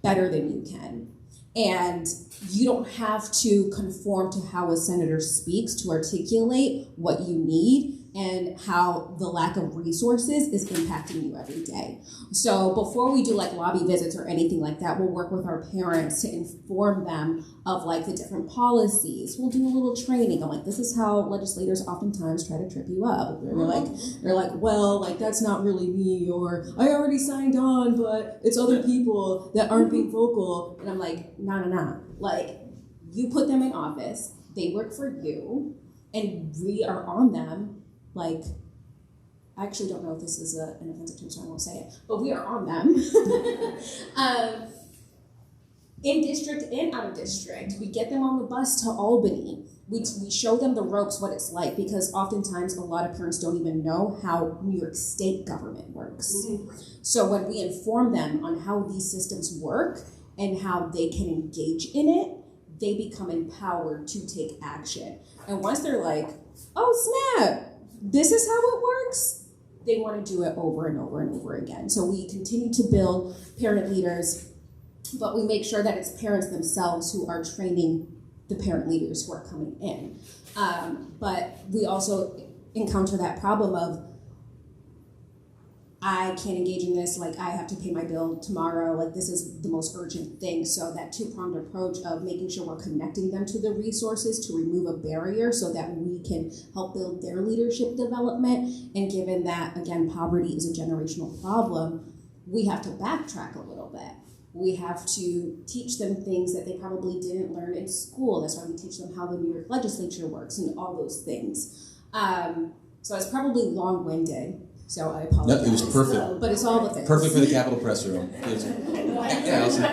better than you can. And you don't have to conform to how a senator speaks to articulate what you need and how the lack of resources is impacting you every day. So before we do like lobby visits or anything like that, we'll work with our parents to inform them of like the different policies. We'll do a little training. I'm like, this is how legislators oftentimes try to trip you up. They're like, well, like that's not really me, or I already signed on, but it's other people that aren't being vocal. And I'm like, no. Like, you put them in office, they work for you, and we are on them. Like, I actually don't know if this is an offensive term, so I won't say it, but we are on them. In district and out of district. We get them on the bus to Albany. We show them the ropes, what it's like, because oftentimes a lot of parents don't even know how New York State government works. Mm-hmm. So when we inform them on how these systems work and how they can engage in it, they become empowered to take action. And once they're like, oh snap, this is how it works, they want to do it over and over and over again. So we continue to build parent leaders, but we make sure that it's parents themselves who are training the parent leaders who are coming in. But we also encounter that problem of, I can't engage in this, like I have to pay my bill tomorrow, like this is the most urgent thing. So that two-pronged approach of making sure we're connecting them to the resources to remove a barrier so that we can help build their leadership development. And given that, again, poverty is a generational problem, we have to backtrack a little bit. We have to teach them things that they probably didn't learn in school. That's why we teach them how the New York Legislature works and all those things. So it's probably long-winded. So I apologize. No, it was perfect. But it's all the things. Perfect for the Capitol Pressroom. Yeah, Allison.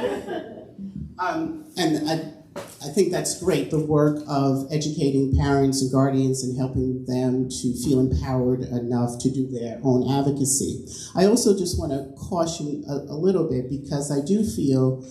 And I think that's great, the work of educating parents and guardians and helping them to feel empowered enough to do their own advocacy. I also just want to caution a little bit, because I do feel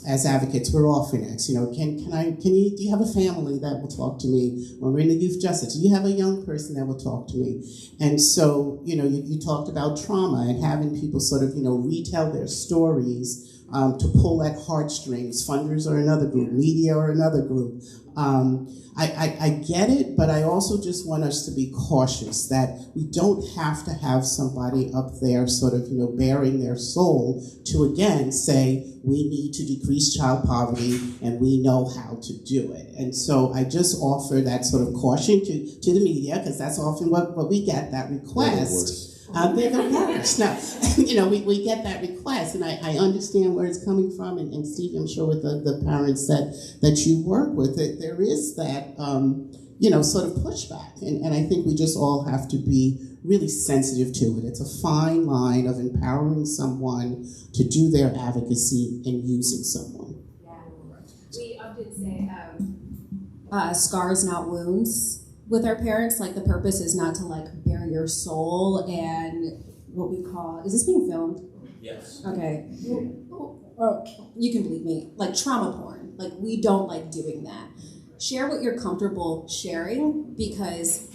as advocates, we're often asked, do you have a family that will talk to me when we're in the youth justice? Do you have a young person that will talk to me? And so, you talked about trauma and having people sort of, retell their stories to pull at heartstrings. Funders are another group, media are another group. I get it, but I also just want us to be cautious that we don't have to have somebody up there sort of, bearing their soul to, again, say, we need to decrease child poverty and we know how to do it. And so I just offer that sort of caution to the media, because that's often what we get, that request. They're the worst. No, we get that request, and I understand where it's coming from, and Steve, I'm sure with the parents that you work with, there is that, sort of pushback, and I think we just all have to be really sensitive to it. It's a fine line of empowering someone to do their advocacy and using someone. Yeah. We often say scars, not wounds. With our parents, like the purpose is not to like bare your soul and what we call, is this being filmed? Yes. Okay. Or you can believe me, like trauma porn. Like we don't like doing that. Share what you're comfortable sharing, because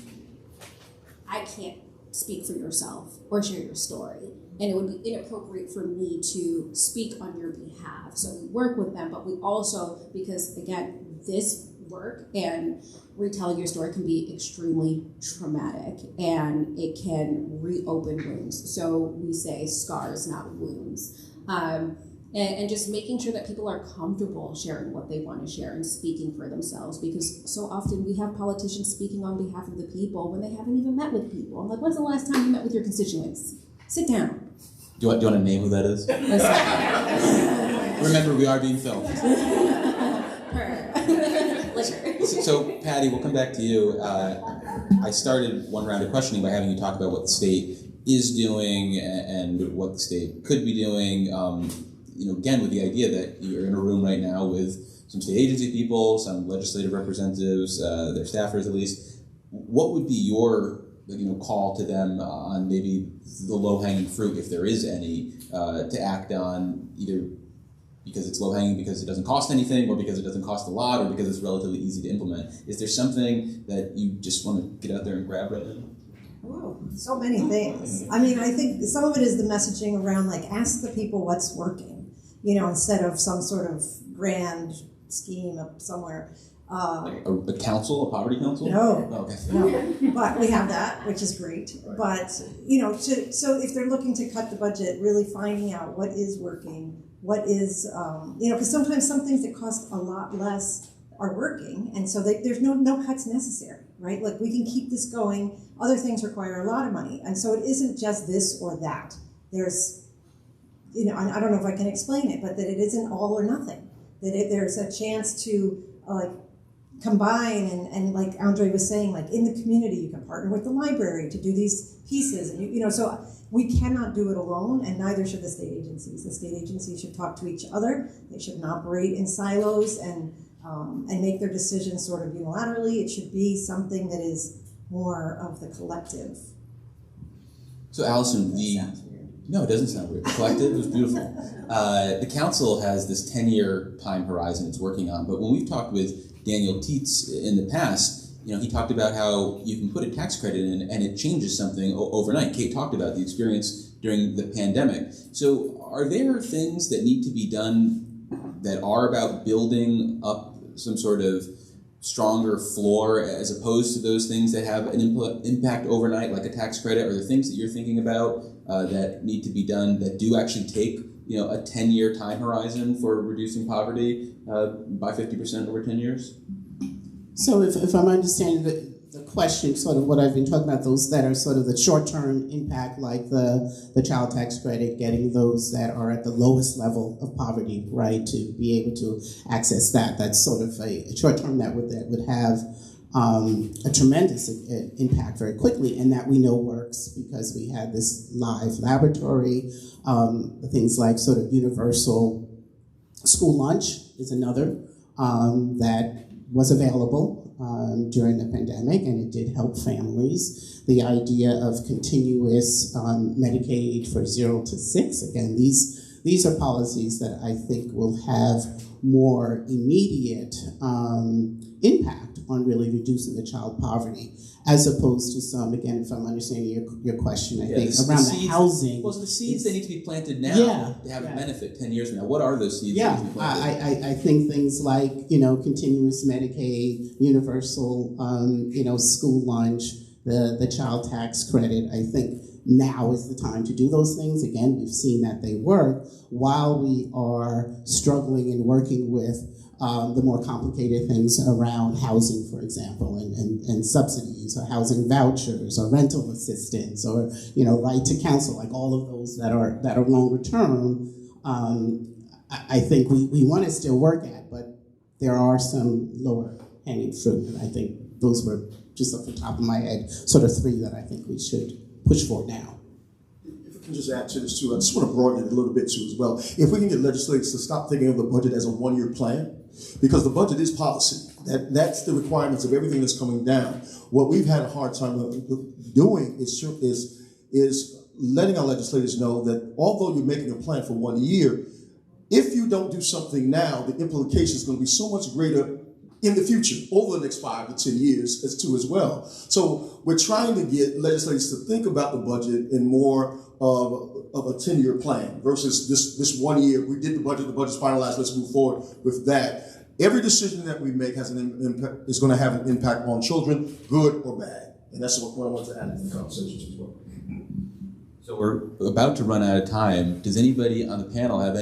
I can't speak for yourself or share your story. and it would be inappropriate for me to speak on your behalf. So we work with them, but we also, because again, this work and retelling your story can be extremely traumatic, and it can reopen wounds. So we say scars, not wounds. And just making sure that people are comfortable sharing what they want to share and speaking for themselves, because so often we have politicians speaking on behalf of the people when they haven't even met with people. I'm like, when's the last time you met with your constituents? Sit down. Do you want to name who that is? Remember, we are being filmed. So, Patty, we'll come back to you. I started one round of questioning by having you talk about what the state is doing and what the state could be doing. Again, with the idea that you're in a room right now with some state agency people, some legislative representatives, their staffers at least. What would be your call to them on maybe the low-hanging fruit, if there is any, to act on, either because it's low-hanging because it doesn't cost anything, or because it doesn't cost a lot, or because it's relatively easy to implement? Is there something that you just want to get out there and grab right now? Oh, so many things. I mean, I think some of it is the messaging around, like, ask the people what's working, instead of some sort of grand scheme up somewhere. Like a council, a poverty council? No. Oh, okay. No, but we have that, which is great. Right. But, so if they're looking to cut the budget, really finding out what is working, what is, because sometimes some things that cost a lot less are working, and so there's no cuts necessary, right? Like, we can keep this going. Other things require a lot of money, and so it isn't just this or that. There's, I don't know if I can explain it, but that it isn't all or nothing. That there's a chance to combine, and like Andre was saying, like, in the community, you can partner with the library to do these pieces, and so we cannot do it alone, and neither should the state agencies. The state agencies should talk to each other. They shouldn't operate in silos and make their decisions sort of unilaterally. It should be something that is more of the collective. So, Allison, no, it doesn't sound weird. The collective was beautiful. The council has this 10-year time horizon it's working on, but when we've talked with Daniel Tietz in the past, he talked about how you can put a tax credit in and it changes something overnight. Kate talked about the experience during the pandemic. So are there things that need to be done that are about building up some sort of stronger floor, as opposed to those things that have an impact overnight, like a tax credit? Are there things that you're thinking about that need to be done that do actually take a 10-year time horizon for reducing poverty by 50% over 10 years? So if I'm understanding the question, sort of what I've been talking about, those that are sort of the short-term impact, like the child tax credit, getting those that are at the lowest level of poverty, right, to be able to access that. That's sort of a short-term that would have a tremendous impact very quickly, and that we know works because we had this live laboratory. Things like sort of universal school lunch is another that was available during the pandemic, and it did help families. The idea of continuous Medicaid for 0 to 6, again, these are policies that I think will have more immediate impact on really reducing the child poverty, as opposed to some, again, if I'm understanding your question, I think around the housing. Well, so the seeds that need to be planted now to have a benefit 10 years from now. What are those seeds that need to be planted? I think things like, continuous Medicaid, universal, school lunch, the child tax credit. I think now is the time to do those things. Again, we've seen that they work while we are struggling and working with the more complicated things around housing, for example, and subsidies, or housing vouchers, or rental assistance, or right to counsel, like all of those that are longer term. I think we want to still work at, but there are some lower hanging fruit, and I think those were just off the top of my head, sort of 3 that I think we should push for now. If I can just add to this too, I just want to broaden it a little bit too as well. If we can get legislators to stop thinking of the budget as a one-year plan, because the budget is policy. That's the requirements of everything that's coming down. What we've had a hard time doing is letting our legislators know that although you're making a plan for 1 year, if you don't do something now, the implication is going to be so much greater in the future, over the next 5 to 10 years as well. So we're trying to get legislators to think about the budget in more of a 10-year plan versus this 1 year. We did the budget's finalized, let's move forward with that. Every decision that we make has an impact, is going to have an impact on children, good or bad. And that's what I want to add to the conversation as well. So we're about to run out of time. Does anybody on the panel have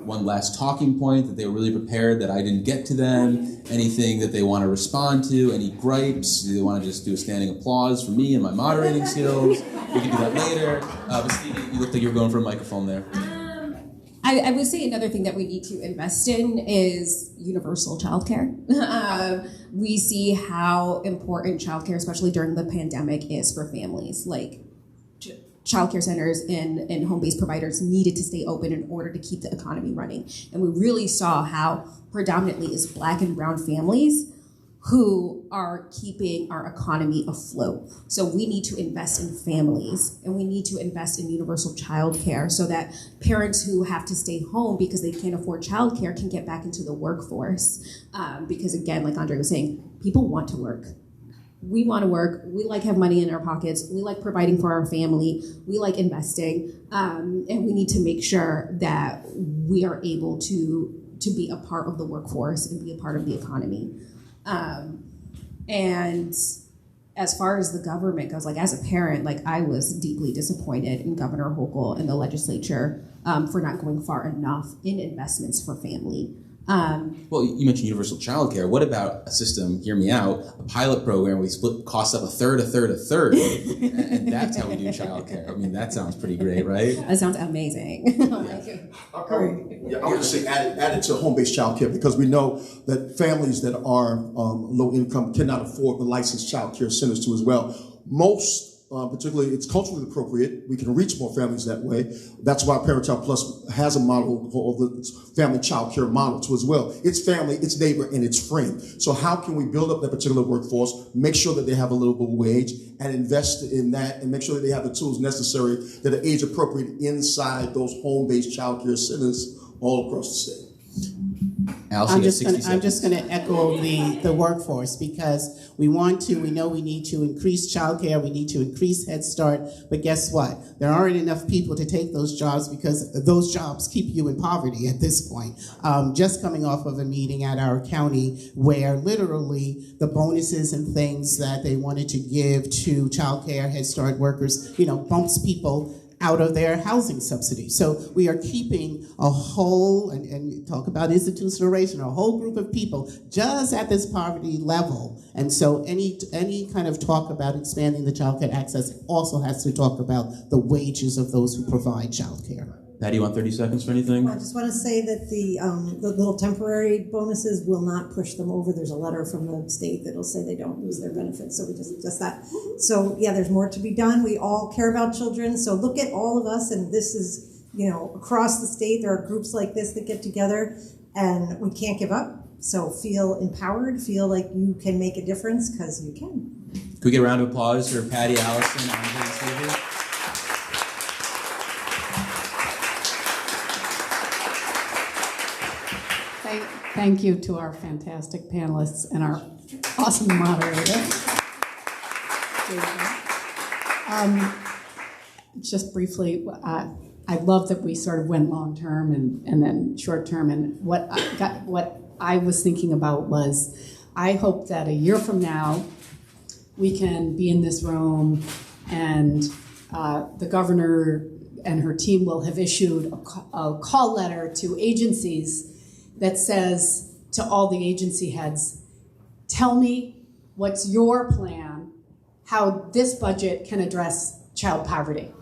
one last talking point that they were really prepared that I didn't get to them? Anything that they want to respond to? Any gripes? Do they want to just do a standing applause for me and my moderating skills? We can do that later. But Stevie, you looked like you were going for a microphone there. I would say another thing that we need to invest in is universal childcare. We see how important childcare, especially during the pandemic, is for families. Like, childcare centers and home-based providers needed to stay open in order to keep the economy running. And we really saw how predominantly it's Black and brown families who are keeping our economy afloat. So we need to invest in families, and we need to invest in universal childcare so that parents who have to stay home because they can't afford childcare can get back into the workforce. Because again, like Andre was saying, people want to work. We want to work. We like have money in our pockets. We like providing for our family. We like investing, and we need to make sure that we are able to be a part of the workforce and be a part of the economy. And as far as the government goes, like as a parent, like I was deeply disappointed in Governor Hochul and the legislature for not going far enough in investments for family. Well, you mentioned universal childcare. What about a system, hear me out, a pilot program where we split costs up a third, and that's how we do childcare. I mean, that sounds pretty great, right? That sounds amazing. I would just say add it to home-based childcare, because we know that families that are low income cannot afford the licensed childcare centers too as well. Most particularly, it's culturally appropriate. We can reach more families that way. That's why ParentChild Plus has a model called the family child care model too as well. It's family, it's neighbor, and it's friend. So how can we build up that particular workforce, make sure that they have a livable wage, and invest in that, and make sure that they have the tools necessary that are age appropriate inside those home-based child care centers all across the state. Allison, I'm just going to echo the workforce, because we know we need to increase childcare, we need to increase Head Start, but guess what? There aren't enough people to take those jobs, because those jobs keep you in poverty at this point. Just coming off of a meeting at our county where literally the bonuses and things that they wanted to give to childcare, Head Start workers, bumps people out of their housing subsidy. So we are keeping a whole, and talk about institutionalization, a whole group of people just at this poverty level. And so any kind of talk about expanding the childcare access also has to talk about the wages of those who provide childcare. Patty, you want 30 seconds for anything? I just want to say that the little temporary bonuses will not push them over. There's a letter from the state that'll say they don't lose their benefits. So we just that. So yeah, there's more to be done. We all care about children. So look at all of us, and this is, across the state, there are groups like this that get together, and we can't give up. So feel empowered, feel like you can make a difference, because you can. Can we get a round of applause for Patty, Allison, Andre, and Stevie? Thank you to our fantastic panelists and our awesome moderator. Just briefly, I love that we sort of went long term and then short term. And what I was thinking about was, I hope that a year from now we can be in this room and the governor and her team will have issued a call letter to agencies that says to all the agency heads, tell me what's your plan, how this budget can address child poverty.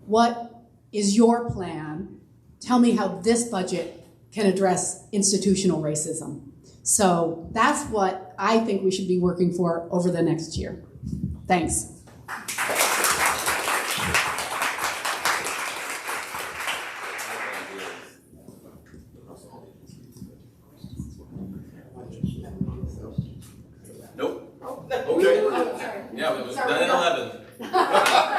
What is your plan? Tell me how this budget can address institutional racism. So that's what I think we should be working for over the next year. Thanks. Nope. Okay. Yeah, it was done at 11.